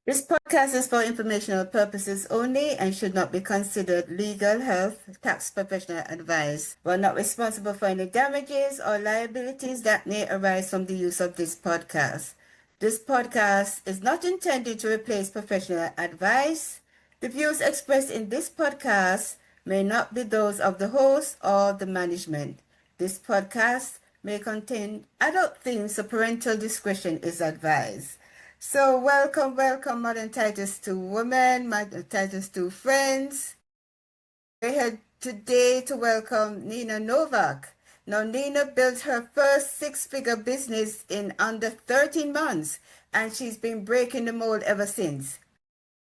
This podcast is for informational purposes only and should not be considered legal, health, tax professional advice. We are not responsible for any damages or liabilities that may arise from the use of this podcast. This podcast is not intended to replace professional advice. The views expressed in this podcast may not be those of the host or the management. This podcast may contain adult themes, so parental discretion is advised. So welcome, Modern Titus to Women, Modern Titus to Friends. We're here today to welcome Nina Nowak. Now, Nina built her first six-figure business in under 13 months, and she's been breaking the mold ever since.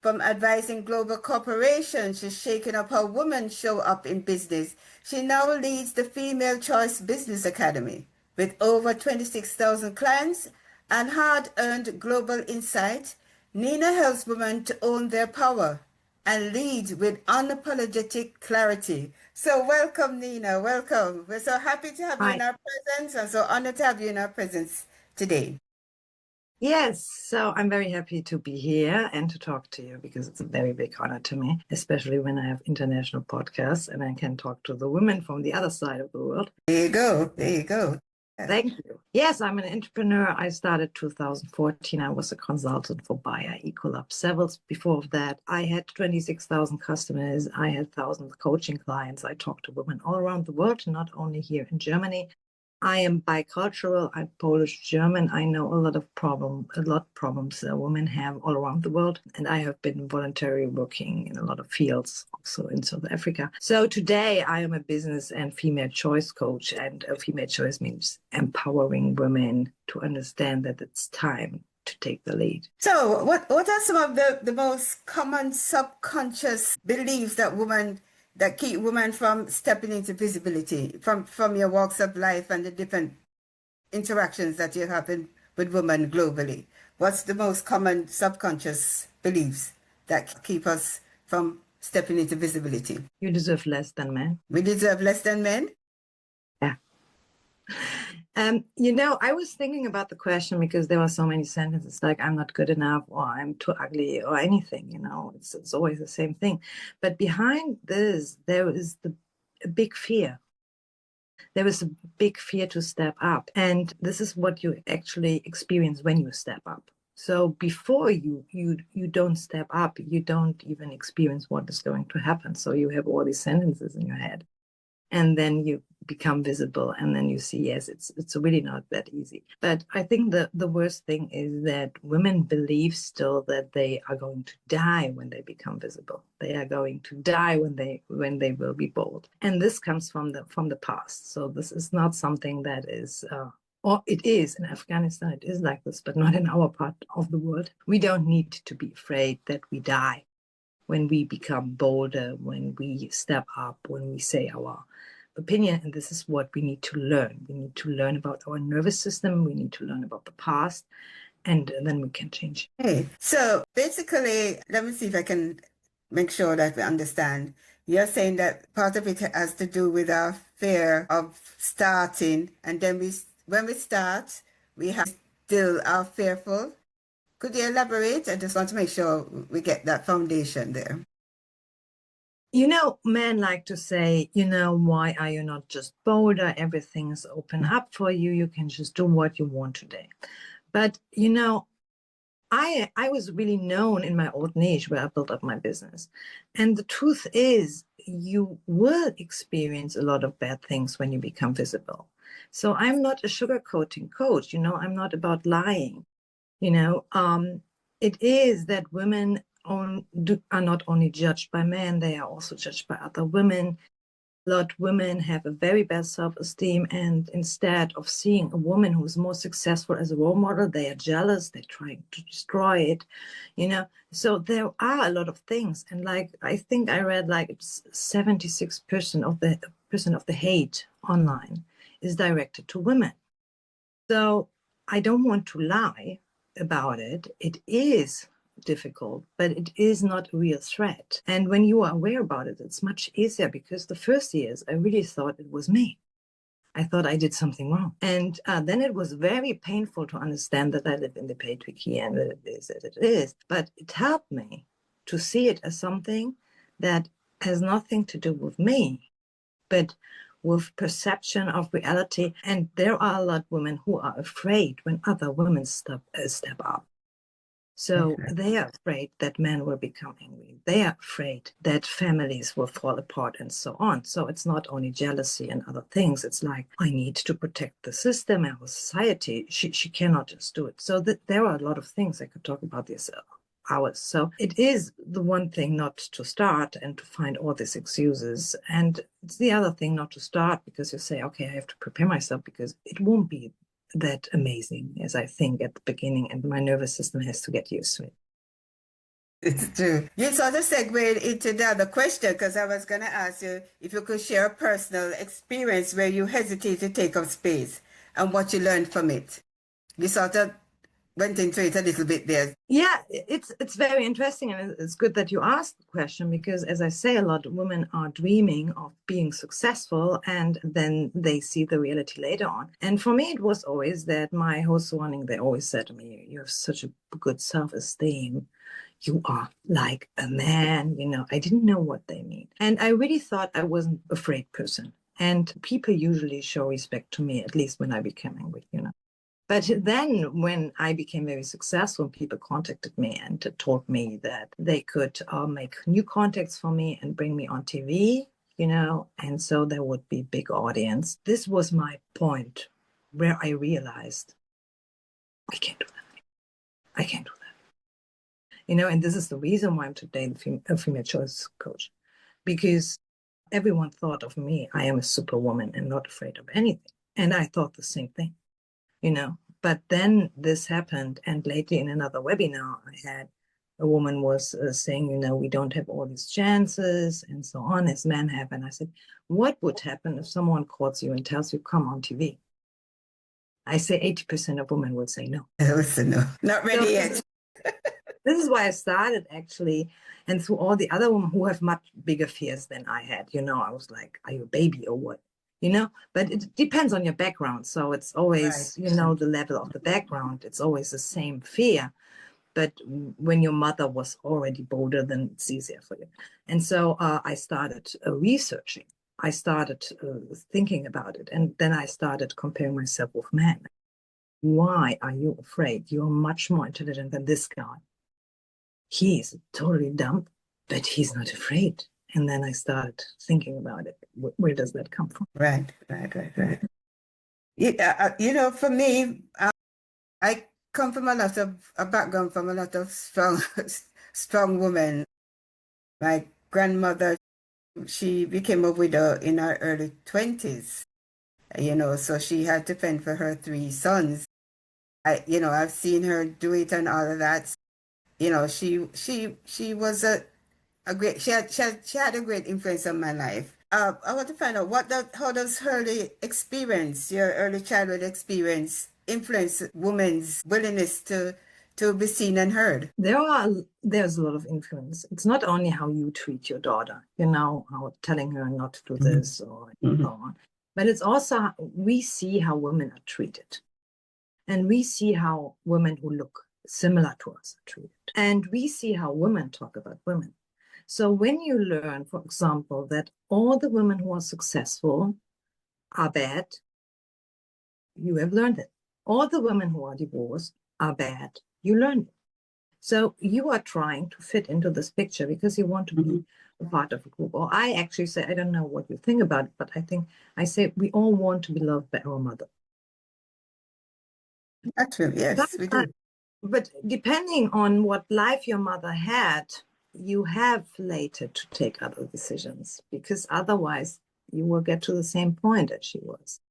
From advising global corporations, she's shaking up how women show up in business. She now leads the Female Choice Business Academy with over 26,000 clients and hard-earned global insight. Nina helps women to own their power and lead with unapologetic clarity. So welcome, Nina. Welcome. We're so happy to have you in our presence and so honored to have you in our presence today. Yes, so I'm very happy to be here and to talk to you because it's a very big honor to me, especially when I have international podcasts and I can talk to the women from the other side of the world. There you go. There you go. Thank you. Yes, I'm an entrepreneur. I started 2014. I was a consultant for Bayer Ecolab Sevels. Before that, I had 26,000 customers. I had thousands of coaching clients. I talked to women all around the world, not only here in Germany. I am bicultural. I'm Polish German. I know a lot of problems women have all around the world. And I have been voluntarily working in a lot of fields, also in South Africa. So today I am a business and female choice coach. And female choice means empowering women to understand that it's time to take the lead. So what are some of the most common subconscious beliefs that keep women from stepping into visibility from your walks of life and the different interactions that you have with women globally? What's the most common subconscious beliefs that keep us from stepping into visibility? You deserve less than men. We deserve less than men? Yeah. I was thinking about the question because there were so many sentences like I'm not good enough or I'm too ugly or anything, it's always the same thing. But behind this, there is a big fear. There is a big fear to step up. And this is what you actually experience when you step up. So before you don't step up, you don't even experience what is going to happen. So you have all these sentences in your head. And then you become visible and then you see, yes, it's really not that easy. But I think the worst thing is that women believe still that they are going to die when they become visible. They are going to die when they will be bold. And this comes from the past. So this is not something that is or it is in Afghanistan, it is like this, but not in our part of the world. We don't need to be afraid that we die when we become bolder, when we step up, when we say our opinion. And this is what we need to learn. We need to learn about our nervous system. We need to learn about the past, and then we can change. Okay. So basically, let me see if I can make sure that we understand. You're saying that part of it has to do with our fear of starting, and then when we start, we have still are fearful. Could you elaborate? I just want to make sure we get that foundation there. Men like to say, why are you not just bolder? Everything is open up for you. You can just do what you want today. But, I was really known in my old niche where I built up my business. And the truth is, you will experience a lot of bad things when you become visible. So I'm not a sugarcoating coach. I'm not about lying. It is that women are not only judged by men, they are also judged by other women. A lot of women have a very bad self-esteem, and instead of seeing a woman who is more successful as a role model, they are jealous, they're trying to destroy it, So there are a lot of things. And I think I read it's 76% of the hate online is directed to women. So I don't want to lie about it. It is difficult, but it is not a real threat. And when you are aware about it, it's much easier, because the first years I really thought it was me. I thought I did something wrong. And then it was very painful to understand that I live in the patriarchy and that it is. But it helped me to see it as something that has nothing to do with me, but with perception of reality. And there are a lot of women who are afraid when other women step up. So they are afraid that men will become angry. They are afraid that families will fall apart and so on. So it's not only jealousy and other things. It's like, I need to protect the system and our society. She cannot just do it. So there are a lot of things I could talk about this hours. So it is the one thing not to start and to find all these excuses. And it's the other thing not to start because you say, okay, I have to prepare myself because it won't be that amazing as I think at the beginning, and my nervous system has to get used to it. It's true. You sort of segued into the other question because I was going to ask you if you could share a personal experience where you hesitate to take up space and what you learned from it. You sort of went into it a little bit there. Yeah, it's very interesting, and it's good that you asked the question because, as I say, a lot of women are dreaming of being successful, and then they see the reality later on. And for me, it was always that my host warning. They always said to me, "You have such a good self-esteem. You are like a man." I didn't know what they mean, and I really thought I wasn't an afraid person. And people usually show respect to me, at least when I became angry. But then when I became very successful, people contacted me and told me that they could make new contacts for me and bring me on TV, and so there would be a big audience. This was my point where I realized I can't do that. I can't do that. And this is the reason why I'm today a female choice coach, because everyone thought of me, I am a superwoman and not afraid of anything. And I thought the same thing. But then this happened, and lately in another webinar I had, a woman was saying, we don't have all these chances and so on as men have. And I said, what would happen if someone calls you and tells you, come on TV? I say 80% of women would say no. I would say no, not ready yet. This is why I started actually, and through all the other women who have much bigger fears than I had, I was like, are you a baby or what? But it depends on your background. So it's always, right. The level of the background, it's always the same fear. But when your mother was already bolder, then it's easier for you. And so I started researching. I started thinking about it. And then I started comparing myself with men. Why are you afraid? You're much more intelligent than this guy. He's totally dumb, but he's not afraid. And then I started thinking about it. Where does that come from? Right. For me, I come from a background from a lot of strong women. My grandmother, she became a widow in her early 20s, so she had to fend for her 3 sons. I've seen her do it and all of that. She was a great, she had a great influence on my life. I want to find out how does your early childhood experience influence women's willingness to be seen and heard? There's a lot of influence. It's not only how you treat your daughter, how telling her not to do this or so on, but it's also we see how women are treated, and we see how women who look similar to us are treated, and we see how women talk about women. So when you learn, for example, that all the women who are successful are bad, you have learned it. All the women who are divorced are bad, you learn it. So you are trying to fit into this picture because you want to be a part of a group. Or I actually say, I don't know what you think about it, but I say we all want to be loved by our mother. Actually, yes, we do. But depending on what life your mother had, you have later to take other decisions, because otherwise you will get to the same point as she was.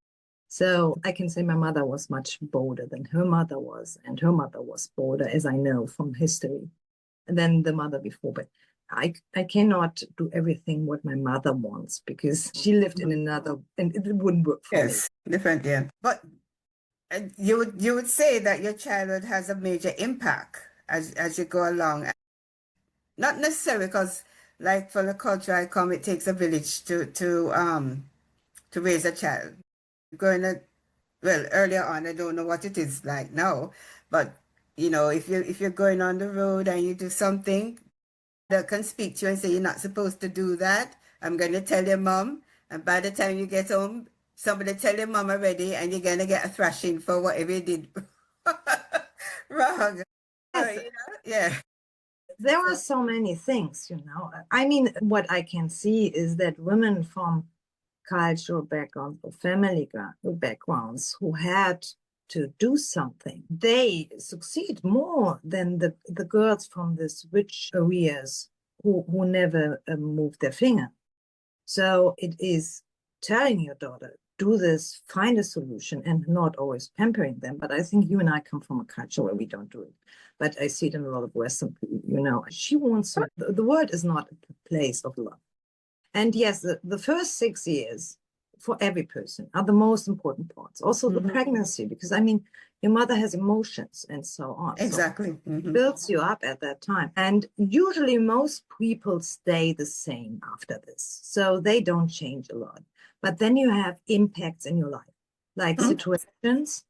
So I can say my mother was much bolder than her mother was, and her mother was bolder, as I know from history, than the mother before. But I cannot do everything what my mother wants, because she lived in another, and it wouldn't work for me. Yes, different, yeah. But you would say that your childhood has a major impact as you go along. Not necessarily because, like, for the culture I come, it takes a village to raise a child. going to, well, earlier on, I don't know what it is like now, but if you're going on the road and you do something that can speak to you and say you're not supposed to do that, I'm going to tell your mom, and by the time you get home, somebody tell your mom already, and you're going to get a thrashing for whatever you did wrong. So, Yes, yeah. there are So, so many things, I mean, what I can see is that women from cultural backgrounds or family backgrounds who had to do something, they succeed more than the girls from these rich areas who never moved their finger. So it is telling your daughter, do this, find a solution, and not always pampering them. But I think you and I come from a culture where we don't do it. But I see it in a lot of Western people, she wants to, the world is not a place of love. And yes, the first 6 years for every person are the most important parts. Also the pregnancy, because I mean, your mother has emotions and so on. exactly. So it builds you up at that time. And usually most people stay the same after this. So they don't change a lot. But then you have impacts in your life, like situations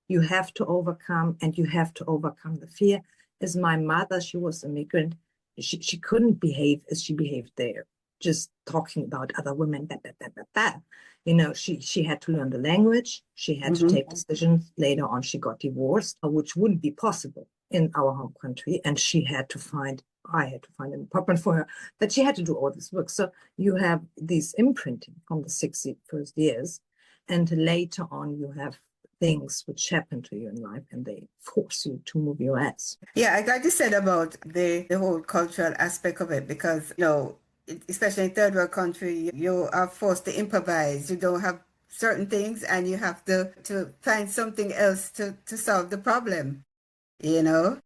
you have to overcome, and you have to overcome the fear. As my mother, she was a migrant. She couldn't behave as she behaved there, just talking about other women, blah, blah, blah, blah, blah. She had to learn the language. She had to take decisions. Later on, she got divorced, which wouldn't be possible in our home country. And I had to find an apartment for her, but she had to do all this work. So you have this imprinting from the 60 first years, and later on you have things which happen to you in life and they force you to move your ass. Yeah, I got you said about the whole cultural aspect of it because, especially in third world country, you are forced to improvise. You don't have certain things and you have to find something else to solve the problem, you know?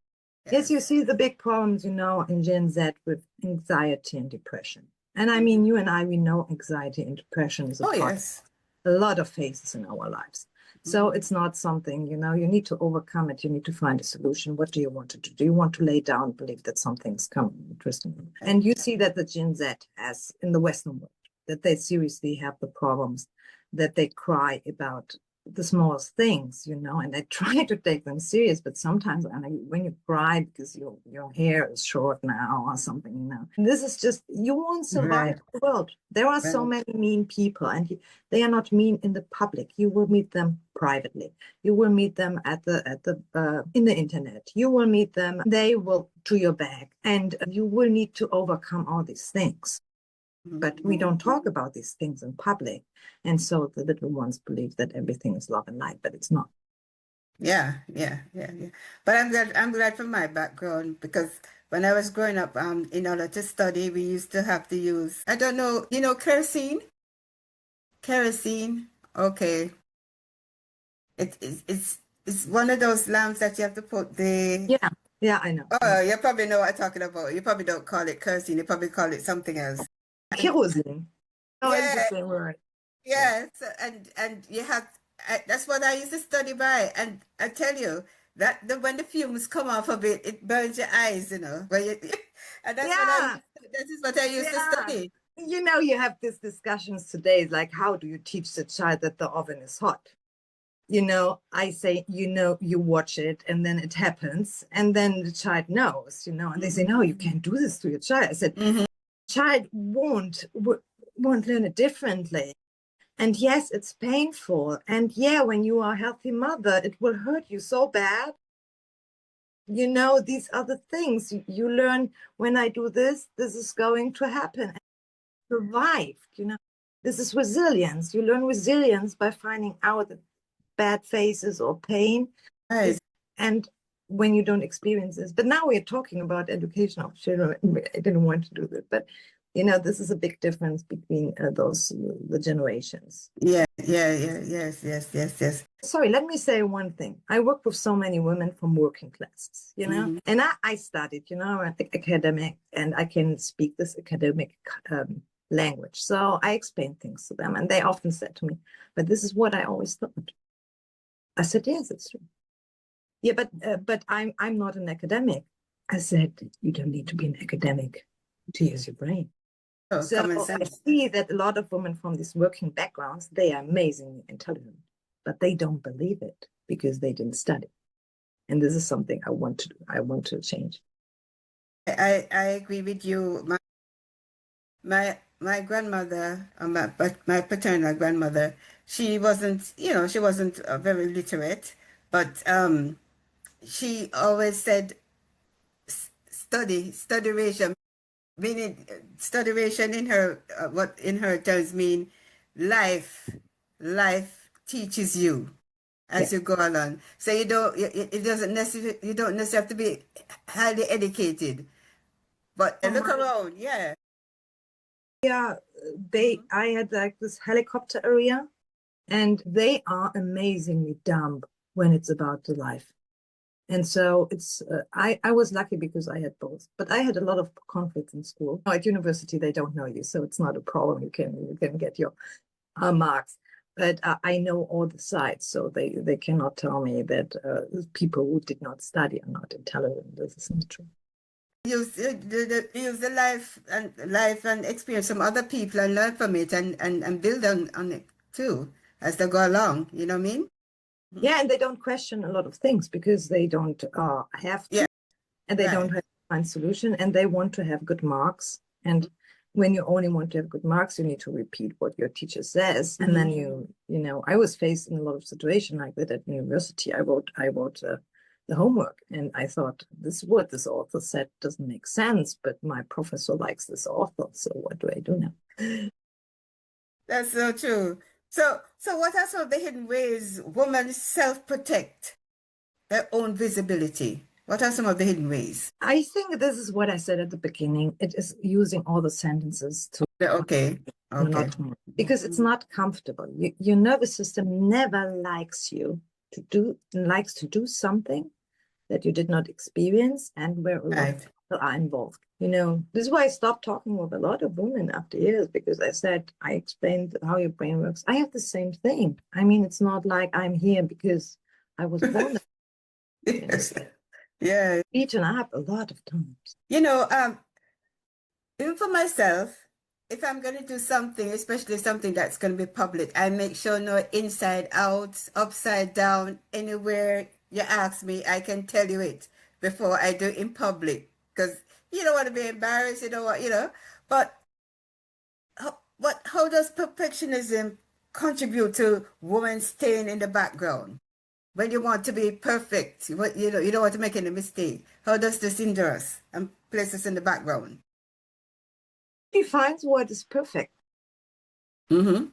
Yes, you see the big problems, in Gen Z with anxiety and depression. And I mean, you and I, we know anxiety and depression is a Oh, part yes. of a lot of phases in our lives. So it's not something, you need to overcome it. You need to find a solution. What do you want to do? Do you want to lay down and believe that something's coming interesting? And you see that the Gen Z has in the Western world, that they seriously have the problems, that they cry about the smallest things, and I try to take them serious, but sometimes when you cry because your hair is short now or something, and this is just, you won't survive the world. There are so many mean people, and they are not mean in the public. You will meet them privately. You will meet them in the internet. You will meet them. They will do your back, and you will need to overcome all these things. But we don't talk about these things in public. And so the little ones believe that everything is love and light, but it's not. Yeah. But I'm glad from my background because when I was growing up, in order to study, we used to have to use, I don't know, kerosene? Kerosene. Okay. It's one of those lamps that you have to put the. Yeah, I know. Oh, you probably know what I'm talking about. You probably don't call it kerosene. You probably call it something else. Kerosene. Oh, it's the Yeah. same word. Yes, and you have that's what I used to study by, and I tell you that when the fumes come off of it, it burns your eyes, When you, and that is what I used to Yeah. study. You have these discussions today, like how do you teach the child that the oven is hot? I say, you watch it and then it happens, and then the child knows, and they say, no, you can't do this to your child. I said, child won't learn it differently. And yes, it's painful. And yeah, when you are a healthy mother, it will hurt you so bad. These other things you learn, when I do this is going to happen. And survived, this is resilience. You learn resilience by finding out that bad phases or pain Right. and when you don't experience this. But now we're talking about education of children. I didn't want to do that, but this is a big difference between the generations. Yeah. Yes. Sorry, let me say one thing. I work with so many women from working classes, and I studied, academic, and I can speak this academic language. So I explain things to them, and they often said to me, but this is what I always thought. I said, yes, it's true. Yeah, but I'm not an academic. I said, you don't need to be an academic to use your brain. Oh, So common I sense. see that a lot of women from these working backgrounds, they are amazingly intelligent. but they don't believe it because they didn't study. And this is something I want to do. I want to change. I agree with you. My grandmother, my paternal grandmother, she wasn't, she wasn't very literate, but she always said studyration, meaning studyration in her what in her terms mean life teaches you as Yeah. you go along. So you don't it doesn't necessarily you don't necessarily have to be highly educated, but look around, yeah. Yeah, I had like this helicopter area, and they are amazingly dumb when it's about the life. And so I was lucky because I had both, but I had a lot of conflicts in school. At university, they don't know you, so it's not a problem. You can get your marks. But I know all the sides, so they cannot tell me that people who did not study are not intelligent. This isn't true. Use the life and experience from other people and learn from it and build on it too as they go along. You know what I mean? Yeah, and they don't question a lot of things because they don't have to, Yeah, and they right. don't have to find solution, and they want to have good marks. And when you only want to have good marks, you need to repeat what your teacher says, and then I was faced in a lot of situations like that at university. I wrote the homework, and I thought this what this author said doesn't make sense, but my professor likes this author, so what do I do now? That's so true. So what are some of the hidden ways women self-protect their own visibility? What are some of the hidden ways? I think this is what I said at the beginning. It is using all the sentences to Okay. not more, because it's not comfortable. Your nervous system never likes to do something that you did not experience and where a lot of Right. people are involved. This is why I stopped talking with a lot of women after years, because I explained how your brain works. I have the same thing. I mean, it's not like I'm here because I was born. Yes. Yeah. Beaten up a lot of times. Even for myself, if I'm going to do something, especially something that's going to be public, I make sure no inside out, upside down, anywhere you ask me, I can tell you it before I do it in public. Because you don't want to be embarrassed, you don't want. But how does perfectionism contribute to women staying in the background? When you want to be perfect, you don't want to make any mistake. How does this hinder us and place us in the background? Defines what is perfect. Mm-hmm.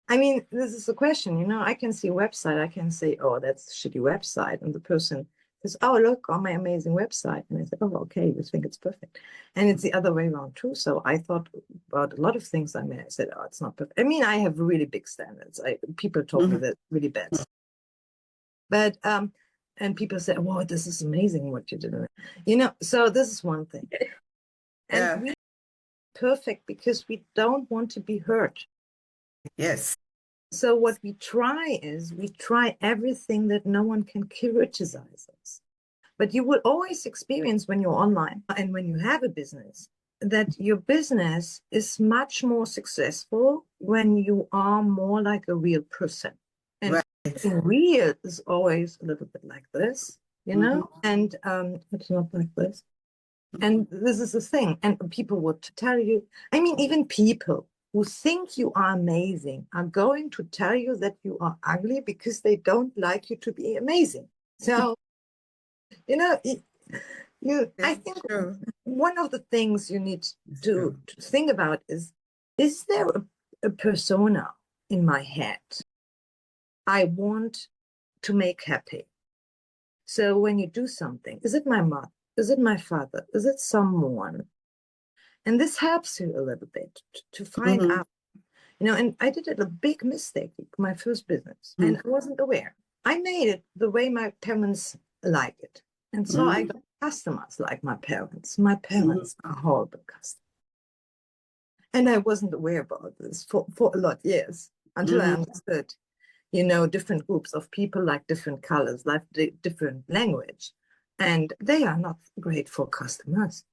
I mean, this is the question, I can see a website, I can say, oh, that's a shitty website. And the person says, oh, look on my amazing website. And I say, oh, okay, you think it's perfect. And it's the other way around too. So I thought about a lot of things. I mean, I said, oh, it's not perfect. I mean, I have really big standards. People told me that really bad. But, and people say, wow, this is amazing what you did. So this is one thing. And we perfect because we don't want to be hurt. Yes. So what we try everything that no one can criticize us. But you will always experience when you're online and when you have a business that your business is much more successful when you are more like a real person. And being real is always a little bit like this, and it's not like this. And this is the thing. And people would tell you, I mean, even people who think you are amazing are going to tell you that you are ugly because they don't like you to be amazing. So, I think one of the things you need to think about is there a persona in my head I want to make happy? So when you do something, is it my mother? Is it my father? Is it someone? And this helps you a little bit to find out, and I did a big mistake, my first business, and I wasn't aware. I made it the way my parents like it. And so I got customers like my parents. My parents are horrible customers. And I wasn't aware about this for a lot of years until I understood, different groups of people like different colors, like different language. And they are not grateful customers.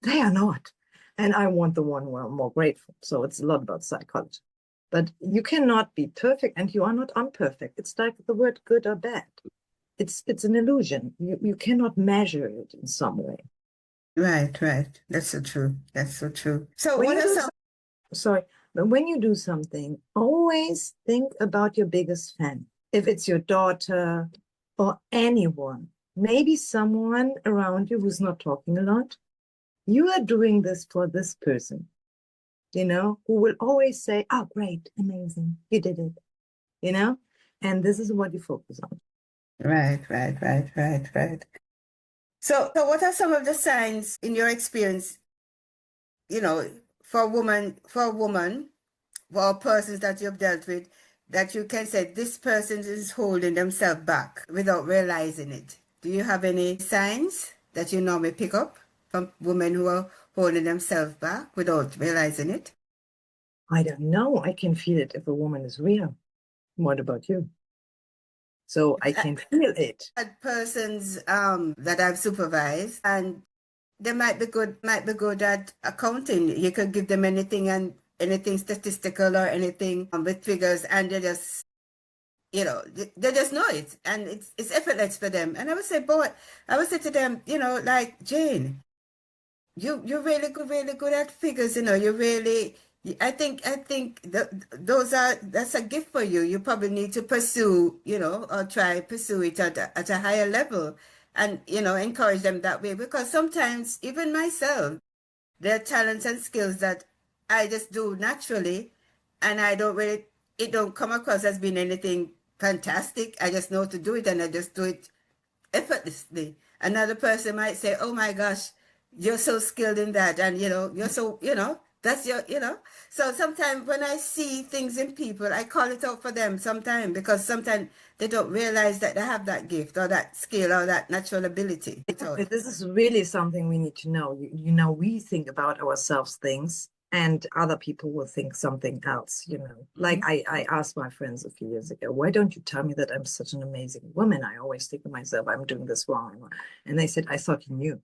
They are not. And I want the one who are more grateful. So it's a lot about psychology. But you cannot be perfect, and you are not imperfect. It's like the word good or bad. It's an illusion. You cannot measure it in some way. Right, right. That's so true. That's so true. So When what you are do some sorry, but when you do something, always think about your biggest fan. If it's your daughter or anyone, maybe someone around you who's not talking a lot, you are doing this for this person, who will always say, oh, great, amazing, you did it, and this is what you focus on. Right, right, right, right, right. So what are some of the signs in your experience, for a woman, for persons that you've dealt with, that you can say this person is holding themselves back without realizing it? Do you have any signs that you normally pick up from women who are holding themselves back without realizing it? I don't know. I can feel it if a woman is real. What about you? So I can feel it. Persons that I've supervised, and they might be good at accounting. You could give them anything statistical or anything with figures, and they just know it, and it's effortless for them. And I would say to them, like, Jane, you're really good at figures. You really. I think that's a gift for you. You probably need to pursue, or pursue it at a higher level, and encourage them that way, because sometimes even myself, there are talents and skills that I just do naturally, and it don't come across as being anything fantastic. I just know to do it, and I just do it effortlessly. Another person might say, oh my gosh, you're so skilled in that, and you're so, that's your. So sometimes when I see things in people, I call it out for them sometimes, because sometimes they don't realize that they have that gift or that skill or that natural ability. This is really something we need to know. We think about ourselves things, and other people will think something else, Like I asked my friends a few years ago, why don't you tell me that I'm such an amazing woman? I always think of myself, I'm doing this wrong. And they said, I thought you knew.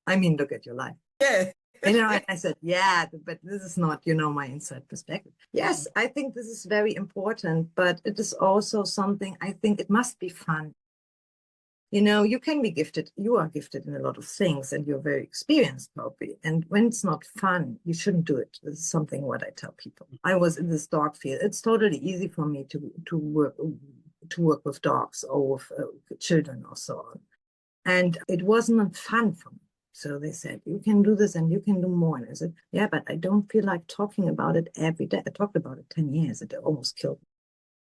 I mean, look at your life. Yeah. And I said, yeah, but this is not, my inside perspective. Yes, I think this is very important, but it is also something, I think it must be fun. You can be gifted. You are gifted in a lot of things, and you're very experienced, probably. And when it's not fun, you shouldn't do it. This is something what I tell people. I was in this dog field. It's totally easy for me to work with dogs or with children or so on. And it wasn't fun for me. So they said, you can do this and you can do more. And I said, yeah, but I don't feel like talking about it every day. I talked about it 10 years. It almost killed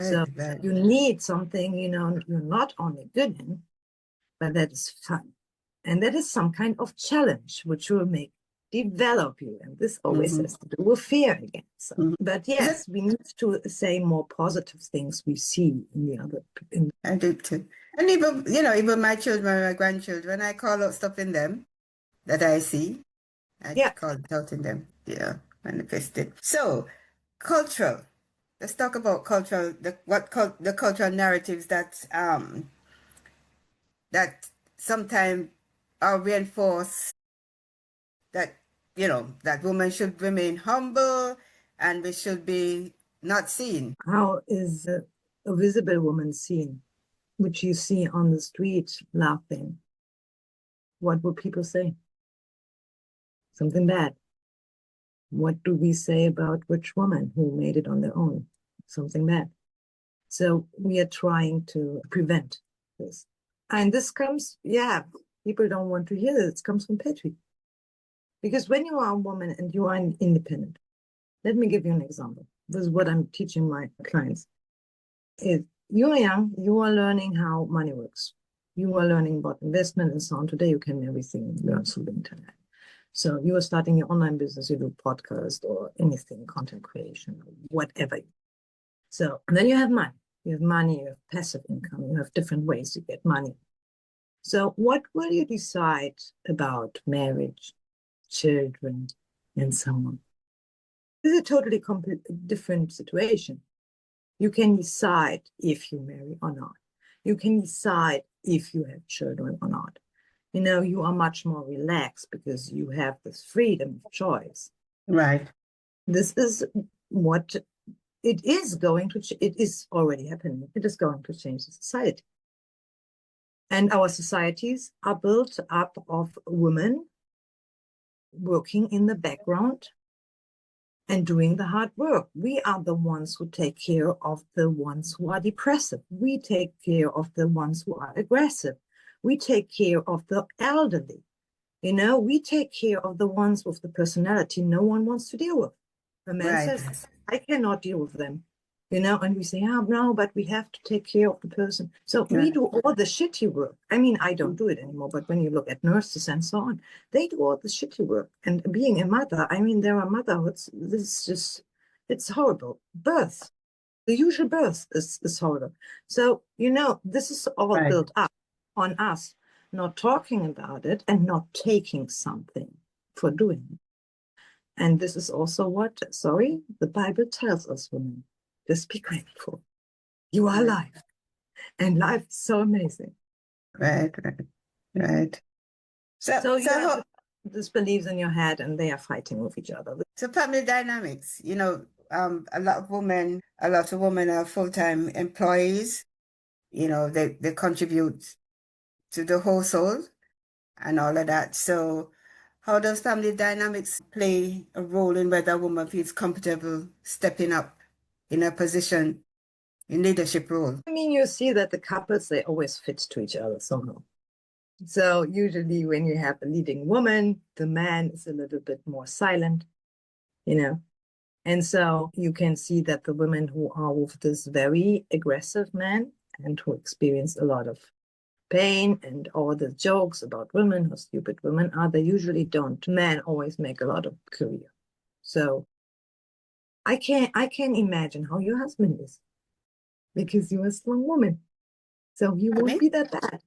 me. So you need something, you're not only good in, but that is fun. And that is some kind of challenge, which will develop you. And this always has to do with fear again. So, but yes, we need to say more positive things we see in the other. I do too. And even my children, my grandchildren, I call out stuff in them that I see. I call it out in them. Yeah, manifest it. So, cultural. Let's talk about cultural. The cultural narratives that sometimes are reinforced, that that women should remain humble and we should be not seen. How is a visible woman seen, which you see on the street laughing? What would people say? Something bad. What do we say about rich women who made it on their own? Something bad. So we are trying to prevent this. And this comes, people don't want to hear this. It comes from patriarchy. Because when you are a woman and you are independent, let me give you an example. This is what I'm teaching my clients. If you're young, you are learning how money works. You are learning about investment and so on. Today, you can everything learn through the internet. So you are starting your online business, you do podcast or anything, content creation, whatever. So then you have money. You have money, you have passive income, you have different ways to get money. So what will you decide about marriage, children, and so on? This is a totally different situation. You can decide if you marry or not. You can decide if you have children or not. You are much more relaxed because you have this freedom of choice. Right. This is what it is already happening. It is going to change the society. And our societies are built up of women working in the background and doing the hard work. We are the ones who take care of the ones who are depressive. We take care of the ones who are aggressive. We take care of the elderly. We take care of the ones with the personality no one wants to deal with. A man says, I cannot deal with them. And we say, oh, no, but we have to take care of the person. So we do all the shitty work. I mean, I don't do it anymore, but when you look at nurses and so on, they do all the shitty work. And being a mother, I mean, there are motherhoods. This is just, it's horrible. Birth, the usual birth is horrible. So, this is all built up on us not talking about it and not taking something for doing it. And this is also what, the Bible tells us women. Just be grateful. You are alive. And life is so amazing. Right. So you have this beliefs in your head and they are fighting with each other. So family dynamics, a lot of women are full-time employees. They contribute to the household and all of that. So how does family dynamics play a role in whether a woman feels comfortable stepping up in a position, in leadership role? I mean, you see that the couples, they always fit to each other somehow. So usually when you have a leading woman, the man is a little bit more silent, And so you can see that the women who are with this very aggressive man and who experience a lot of pain and all the jokes about women, how stupid women are, they usually don't. Men always make a lot of career. So I can imagine how your husband is, because you're a strong woman. So he won't be that bad,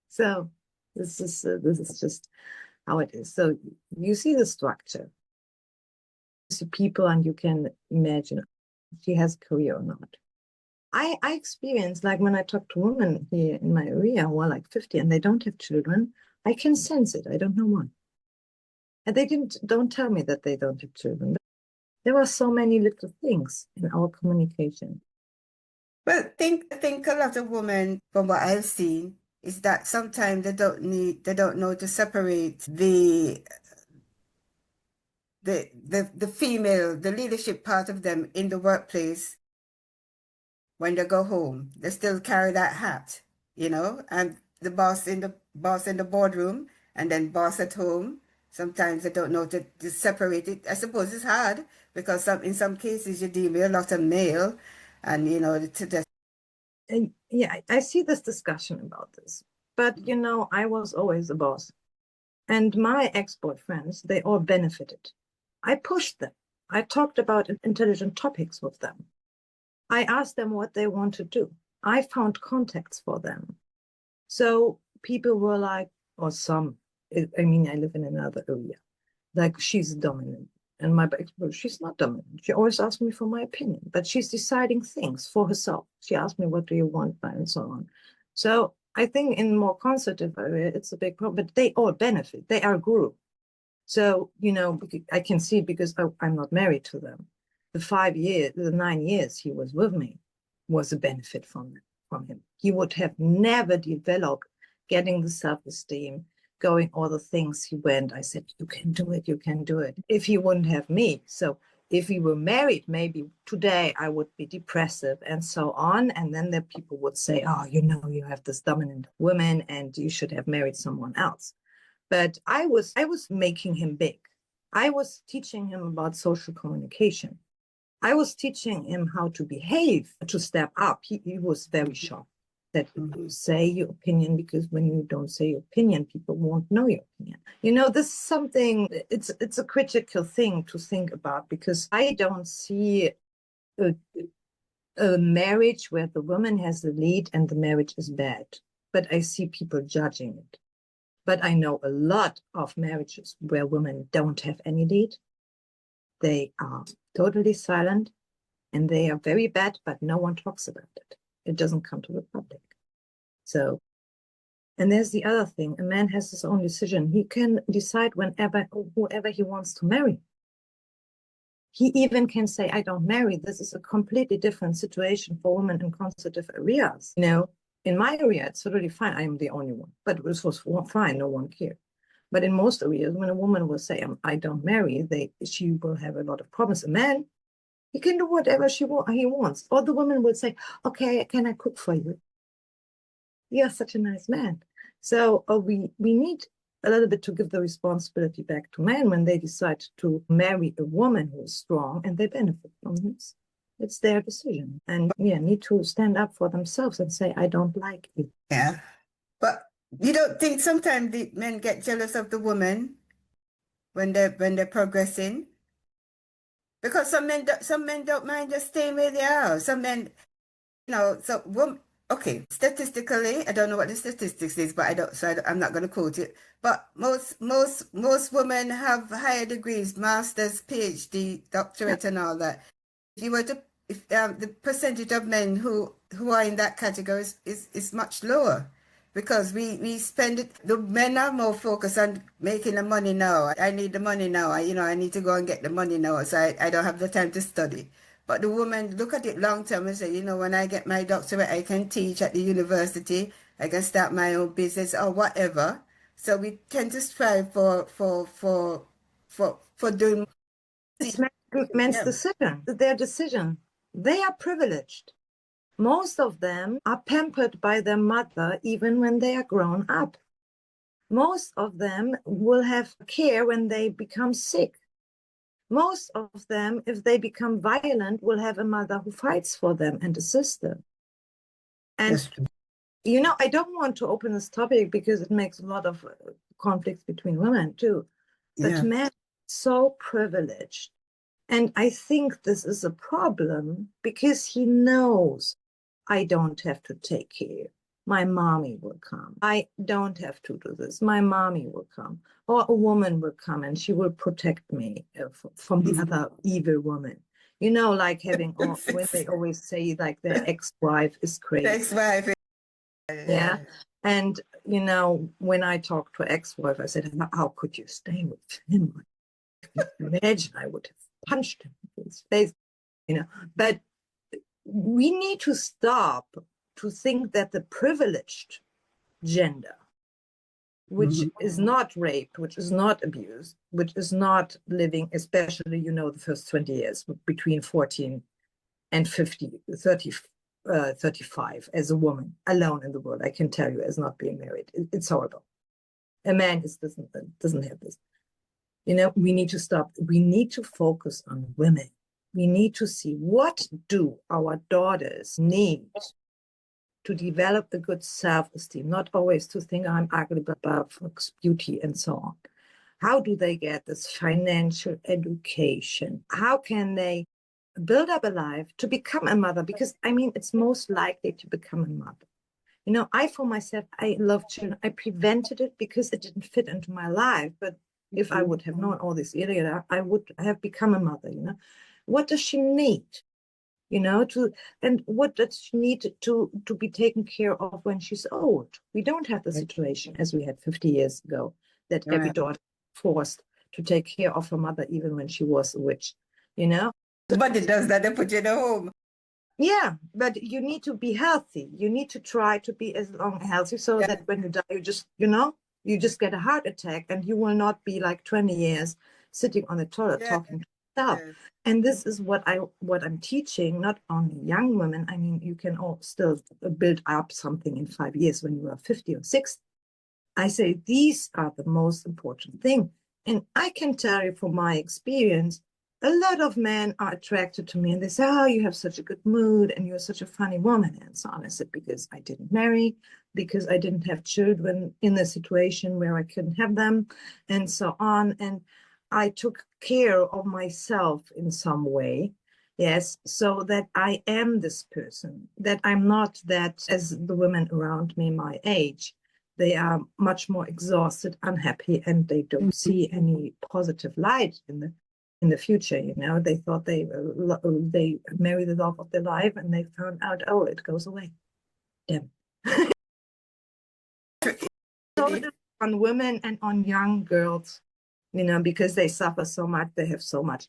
So this is just how it is. So you see the structure. You see people and you can imagine if she has a career or not. I experience, like when I talk to women here in my area who are like 50 and they don't have children, I can sense it. I don't know why. And they don't tell me that they don't have children. But there are so many little things in our communication. Well, I think a lot of women, from what I've seen, is that sometimes they don't know to separate the female, the leadership part of them in the workplace. When they go home, they still carry that hat, and the boss in the boardroom, and then boss at home. Sometimes they don't know to separate it. I suppose it's hard because in some cases you deal with a lot of male, and yeah, I see this discussion about this, but I was always a boss, and my ex-boyfriends, they all benefited. I pushed them. I talked about intelligent topics with them. I asked them what they want to do. I found contacts for them. So people were like, or some, I mean, I live in another area, like she's dominant. And my ex-boyfriend, she's not dominant. She always asks me for my opinion, but she's deciding things for herself. She asked me, what do you want, and so on. So I think in more conservative area, it's a big problem, but they all benefit. They are a group. So, I can see because I'm not married to them. The 9 years he was with me was a benefit from him. He would have never developed getting the self-esteem, going all the things he went. I said, you can do it, if he wouldn't have me. So if we were married, maybe today I would be depressive and so on. And then the people would say, oh, you have this dominant woman and you should have married someone else. But I was making him big. I was teaching him about social communication. I was teaching him how to behave, to step up. He was very shocked that you say your opinion, because when you don't say your opinion, people won't know your opinion. This is something, it's a critical thing to think about, because I don't see a marriage where the woman has the lead and the marriage is bad, but I see people judging it. But I know a lot of marriages where women don't have any lead. They are totally silent and they are very bad, but no one talks about it. It doesn't come to the public. So, and there's the other thing. A man has his own decision. He can decide whoever he wants to marry. He even can say, I don't marry. This is a completely different situation for women in conservative areas. You know, in my area, it's totally fine. I am the only one, but this was fine. No one cared. But in most areas, when a woman will say, I don't marry, she will have a lot of problems. A man, he can do whatever he wants. Or the woman will say, okay, can I cook for you? You're such a nice man. So we need a little bit to give the responsibility back to men when they decide to marry a woman who is strong and they benefit from this. It's their decision. And need to stand up for themselves and say, I don't like it. Yeah. But you don't think sometimes the men get jealous of the woman when they're progressing? Because some men don't mind just staying where they are. Some men, okay, statistically, I don't know what the statistics is, but I'm not going to quote it. But most women have higher degrees, master's, PhD, doctorate, and all that. If you were to, if the percentage of men who are in that category is much lower. Because we spend it, the men are more focused on making the money now. I need the money now. I need to go and get the money now. So I don't have the time to study. But the women look at it long term and say, when I get my doctorate, I can teach at the university. I can start my own business or whatever. So we tend to strive for doing. It's men's decision. Their decision. They are privileged. Most of them are pampered by their mother even when they are grown up. Most of them will have care when they become sick. Most of them, if they become violent, will have a mother who fights for them and a sister. And, I don't want to open this topic because it makes a lot of conflicts between women too. But men are so privileged. And I think this is a problem because he knows I don't have to take care. My mommy will come. I don't have to do this. My mommy will come. Or a woman will come and she will protect me from the other evil woman. Like having, when they always say like their ex-wife is crazy. Ex-wife. Yeah. And, when I talk to ex-wife, I said, how could you stay with him? Imagine I would have punched him in his face, But we need to stop to think that the privileged gender, which is not raped, which is not abused, which is not living, especially, the first 20 years between 14 and 35 as a woman alone in the world, I can tell you, as not being married. It's horrible. A man doesn't have this. We need to stop. We need to focus on women. We need to see what do our daughters need to develop a good self-esteem, not always to think I'm ugly, but for beauty and so on. How do they get this financial education? How can they build up a life to become a mother? Because, it's most likely to become a mother. I, for myself, I love children. I prevented it because it didn't fit into my life. But if I would have known all this earlier, I would have become a mother, What does she need, and what does she need to be taken care of when she's old? We don't have the situation as we had 50 years ago, that every daughter was forced to take care of her mother even when she was a witch, Somebody does that, they put you in a home. Yeah, but you need to be healthy. You need to try to be as long healthy so that when you die, you just get a heart attack and you will not be like 20 years sitting on the toilet talking to yourself. And this is what I'm teaching, not only young women. You can all still build up something in 5 years when you are 50 or 60. I say these are the most important thing. And I can tell you from my experience, a lot of men are attracted to me and they say, oh, you have such a good mood and you're such a funny woman and so on. I said, because I didn't marry, because I didn't have children in a situation where I couldn't have them and so on. And I took care of myself in some way. Yes, so that I am this person, that I'm not that as the women around me my age. They are much more exhausted, unhappy, and they don't see any positive light in the future. They thought they marry the love of their life and they found out, oh, it goes away. Damn. On women and on young girls, because they suffer so much, they have so much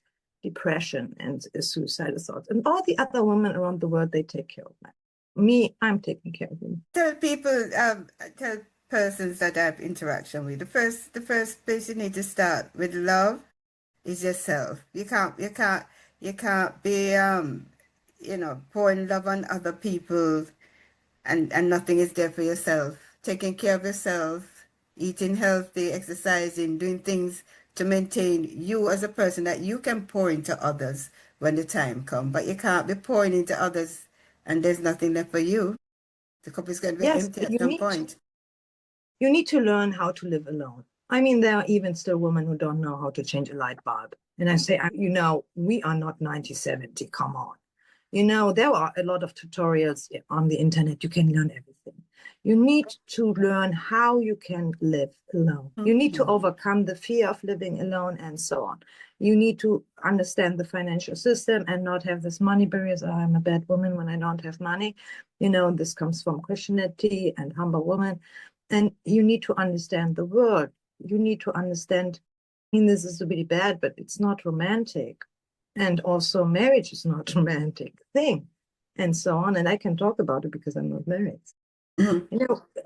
depression and suicidal thoughts. And all the other women around the world, they take care of me. Me, I'm taking care of them. Tell people, tell persons that I have interaction with, the first place you need to start with love is yourself. You can't be pouring love on other people and nothing is there for yourself. Taking care of yourself, eating healthy, exercising, doing things to maintain you as a person that you can pour into others when the time comes. But you can't be pouring into others and there's nothing left for you. The cup is going to be Yes, empty at some point. You need to learn how to live alone. I mean, there are even still women who don't know how to change a light bulb. And I say, we are not 1970, come on. There are a lot of tutorials on the internet. You can learn everything. You need to learn how you can live alone. You need to overcome the fear of living alone and so on. You need to understand the financial system and not have this money barriers. Oh, I'm a bad woman when I don't have money. This comes from Christianity and humble woman. And you need to understand the world. You need to understand, this is really bad, but it's not romantic. And also marriage is not a romantic thing and so on. And I can talk about it because I'm not married.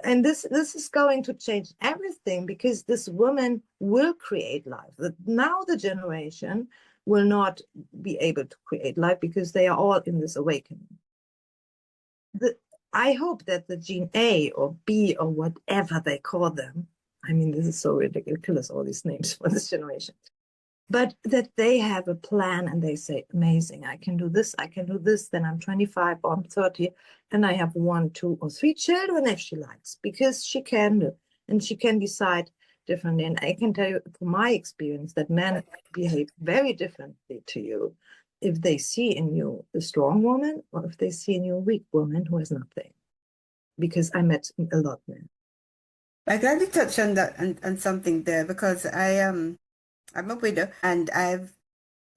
And this is going to change everything because this woman will create life. Now the generation will not be able to create life because they are all in this awakening. I hope that the gene A or B or whatever they call them, this is so ridiculous, all these names for this generation, but that they have a plan and they say, amazing, I can do this, then I'm 25 or I'm 30 and I have 1, 2 or 3 children if she likes, because she can do, and she can decide differently. And I can tell you from my experience that men behave very differently to you if they see in you a strong woman or if they see in you a weak woman who has nothing. Because I met a lot of men. I'm glad you touched on that and something there because I'm a widow and I've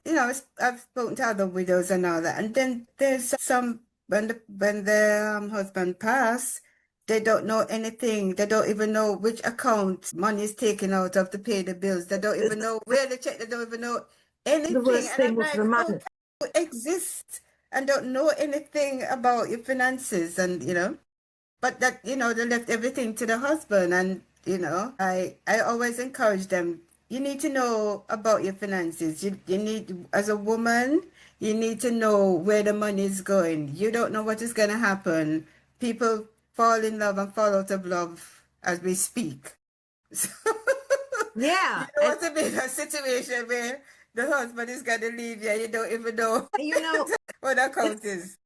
spoken to other widows and all that. And then there's some when the husband passed, they don't know anything. They don't even know which account money is taken out of to pay the bills. They don't even know where the check. They don't even know anything. The worst And thing I'm was like, the money. how can you exist and don't know anything about your finances and. But that, they left everything to the husband. And, I always encourage them, you need to know about your finances. You need, as a woman, you need to know where the money is going. You don't know what is going to happen. People fall in love and fall out of love as we speak. So, yeah. you don't want to be in a situation where the husband is going to leave you and you don't even know what the account is.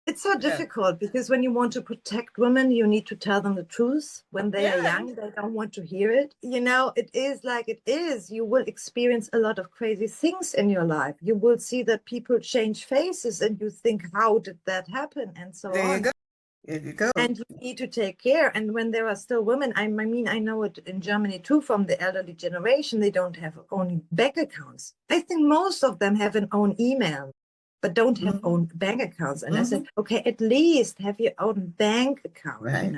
It's so difficult because when you want to protect women, you need to tell them the truth. When they are young, they don't want to hear it. It is like it is. You will experience a lot of crazy things in your life. You will see that people change faces and you think, how did that happen? And so there on. You go. There you go. And you need to take care. And when there are still women, I know it in Germany too, from the elderly generation, they don't have only bank accounts. I think most of them have an own email, but don't have own bank accounts. And I said, okay, at least have your own bank account, right.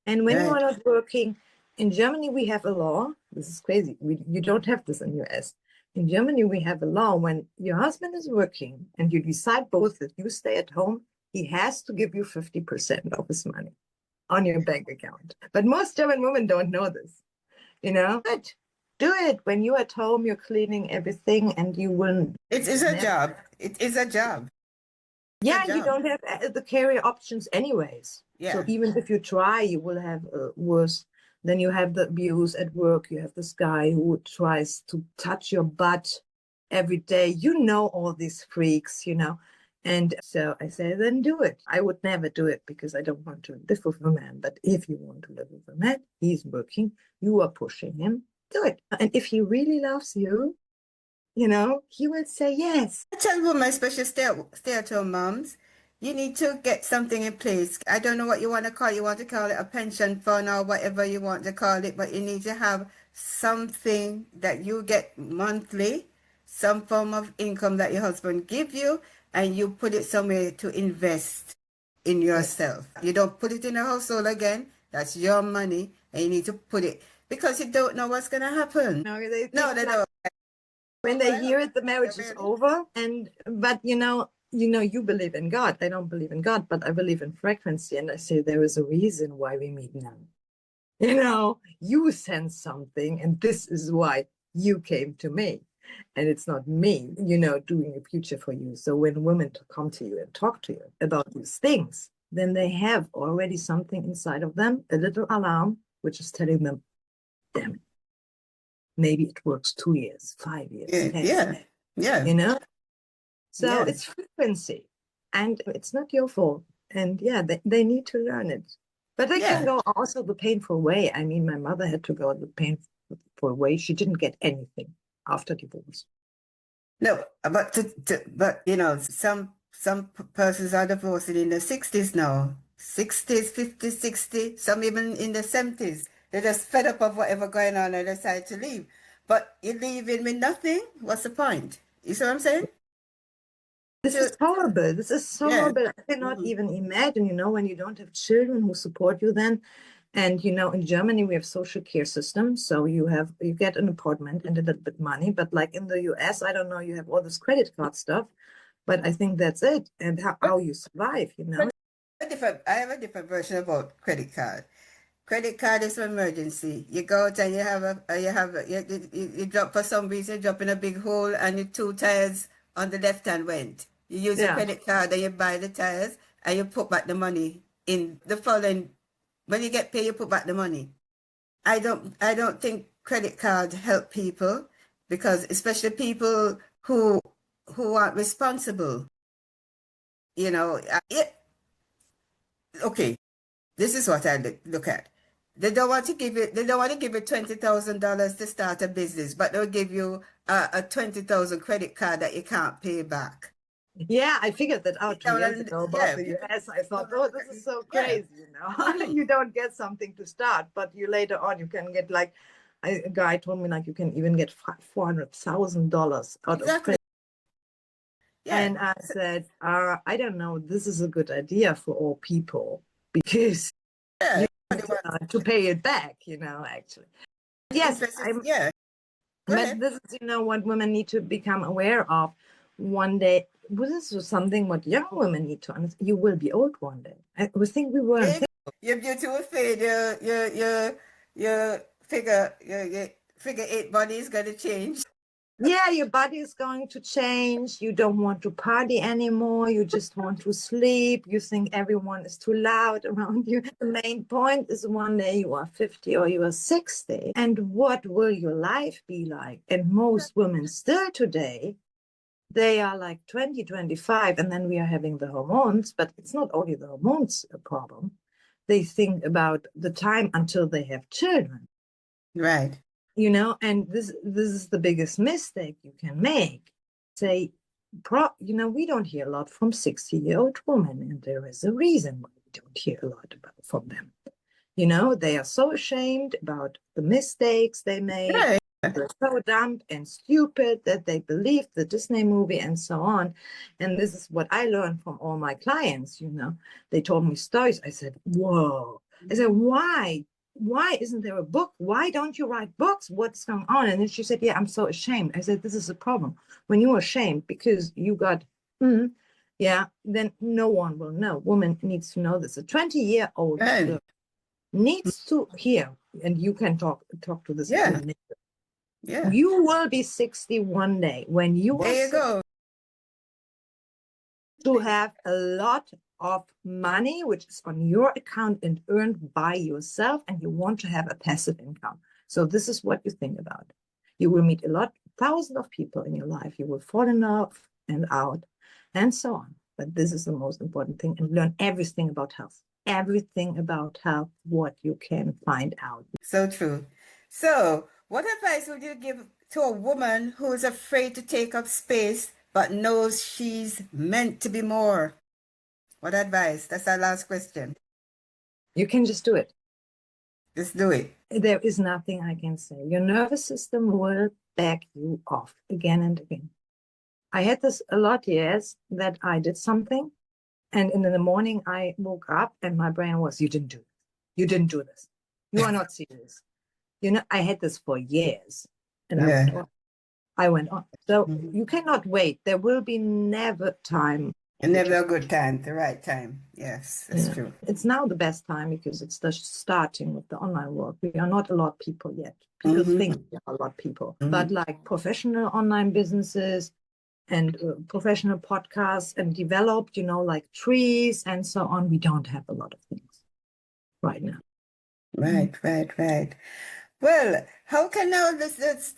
And when you are not working, in Germany, we have a law. This is crazy. You don't have this in US. In Germany, we have a law when your husband is working and you decide both that you stay at home, he has to give you 50% of his money on your bank account. But most German women don't know this, But do it when you're at home, you're cleaning everything and you will. It is a job. It is a job. Yeah, you don't have the career options anyways. Yeah. So even if you try, you will have worse. Then you have the abuse at work. You have this guy who tries to touch your butt every day. All these freaks, And so I say, then do it. I would never do it because I don't want to live with a man. But if you want to live with a man, he's working, you are pushing him, do it. And if he really loves you, he will say yes. I tell women, especially stay-at-home moms, you need to get something in place. I don't know what you want to call it. You want to call it a pension fund or whatever you want to call it, but you need to have something that you get monthly, some form of income that your husband give you, and you put it somewhere to invest in yourself. You don't put it in a household again. That's your money, and you need to put it because you don't know what's going to happen. No, they don't. When they hear it, the marriage is Really? over. But you believe in God. I don't believe in God, but I believe in frequency. And I say there is a reason why we meet now. You sense something, and this is why you came to me. And it's not me, doing a future for you. So when women come to you and talk to you about these things, then they have already something inside of them, a little alarm, which is telling them, damn it, maybe it works 2 years, 5 years, 10 years, Yeah. So Yeah. it's frequency, and it's not your fault. And yeah, they need to learn it. But they can go also the painful way. I mean, my mother had to go the painful way. She didn't get anything after divorce. No, but some persons are divorcing in the 60s now. 60s, 50s, 60s, some even in the 70s. They're just fed up of whatever going on and decide to leave. But you're leaving with nothing? What's the point? You see what I'm saying? This is horrible. This is so horrible. I cannot even imagine, when you don't have children who support you then. And, in Germany, we have social care systems. So you get an apartment and a little bit money. But like in the US, I don't know, you have all this credit card stuff. But I think that's it. And how you survive, I have a different version about credit card. Credit card is for emergency. You go out and you drop for some reason, you drop in a big hole and your 2 tires on the left hand went. You use your credit card and you buy the tires and you put back the money in the following. When you get paid, you put back the money. I don't think credit cards help people, because especially people who aren't responsible. Okay, this is what I look at. They don't want to give you $20,000 to start a business, but they'll give you a 20,000 credit card that you can't pay back. Yeah, I figured that out 2 years ago about the US. I thought, oh, this is so crazy, You don't get something to start, but you later on, you can get a guy told me you can even get $400,000 out of credit. Yeah. And I said, I don't know, this is a good idea for all people, because you need to pay it back, actually. Yes, but this is, what women need to become aware of one day. This is something what young women need to understand. You will be old one day. I think we were. Your beauty will fade. Your figure 8 body is going to change. Yeah, your body is going to change. You don't want to party anymore. You just want to sleep. You think everyone is too loud around you. The main point is one day you are 50 or you are 60. And what will your life be like? And most women still today, they are like 20, 25, and then we are having the hormones. But it's not only the hormones a problem. They think about the time until they have children. Right. And this is the biggest mistake you can make. Say, we don't hear a lot from 60-year-old women, and there is a reason why we don't hear a lot from them. They are so ashamed about the mistakes they made. Right. They're so dumb and stupid that they believe the Disney movie and so on. And this is what I learned from all my clients. They told me stories. I said, whoa. I said, why isn't there a book? Why don't you write books? What's going on? And then she said, yeah, I'm so ashamed. I said, this is a problem. When you're ashamed because you got, then no one will know. Woman needs to know this. A 20-year-old girl needs to hear, and you can talk to this. Yeah. You will be 60 one day. When you there you go. To have a lot of money, which is on your account and earned by yourself, and you want to have a passive income. So this is what you think about. You will meet thousands of people in your life. You will fall in love and out and so on. But this is the most important thing, and learn everything about health. Everything about health, what you can find out. So true. So what advice would you give to a woman who is afraid to take up space but knows she's meant to be more? What advice? That's our last question. You can just do it. Just do it. There is nothing I can say. Your nervous system will back you off again and again. I had this a lot, yes, that I did something, and in the morning I woke up and my brain was, you didn't do it. You didn't do this. You are not serious. I had this for years. And I went on. So Mhm. you cannot wait. There will be never time. And never a good time, the right time. Yes, that's Yeah. true. It's now the best time because it's just starting with the online work. We are not a lot of people yet. People think we are a lot of people, but like professional online businesses and professional podcasts and developed, like trees and so on, we don't have a lot of things right now. Right. Well, how can our listeners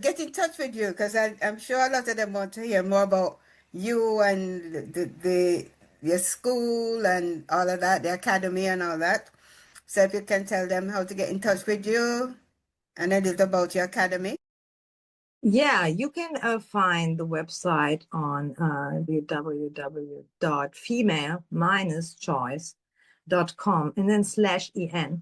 get in touch with you? Because I'm sure a lot of them want to hear more about you and your school and all of that, the academy and all that. So if you can tell them how to get in touch with you and a little about your academy. Yeah, you can find the website on www.female-choice.com and then /en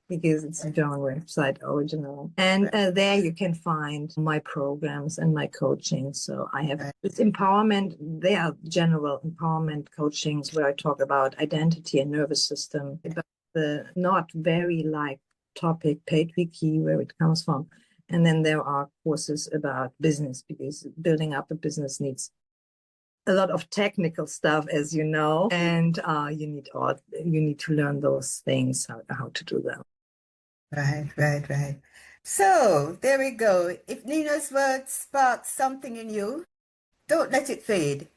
because it's a German website original. And there you can find my programs and my coaching. So I have this empowerment. They are general empowerment coachings where I talk about identity and nervous system, about the not very topic paid wiki, where it comes from. And then there are courses about business because building up a business needs a lot of technical stuff, as you know, and you need to learn those things, how to do them. Right. So there we go. If Nina's words spark something in you, don't let it fade.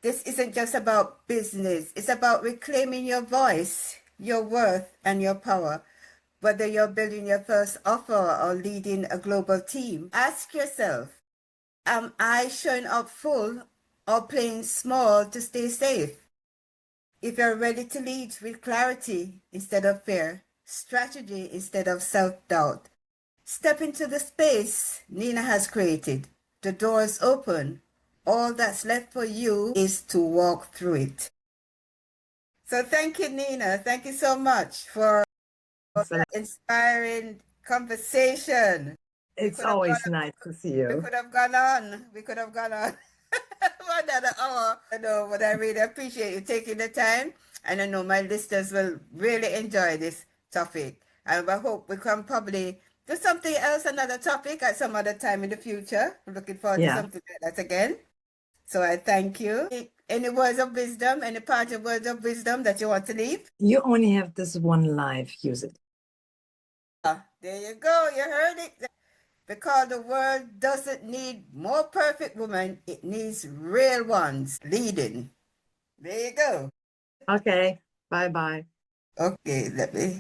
This isn't just about business. It's about reclaiming your voice, your worth, and your power. Whether you're building your first offer or leading a global team, ask yourself, am I showing up full or playing small to stay safe? If you're ready to lead with clarity instead of fear, strategy instead of self-doubt, step into the space Nina has created. The door is open. All that's left for you is to walk through it. So thank you, Nina. Thank you so much for that inspiring conversation. It's always nice to see you. We could have gone on. For another hour. I know, but I really appreciate you taking the time. And I know my listeners will really enjoy this topic. And I hope we can probably do something else, another topic at some other time in the future. I'm looking forward to something like that again. So I thank you. Any words of wisdom, any parting words of wisdom that you want to leave? You only have this one life, use it. There you go. You heard it. Because the world doesn't need more perfect women, it needs real ones leading. There you go. Okay, bye-bye. Okay, let me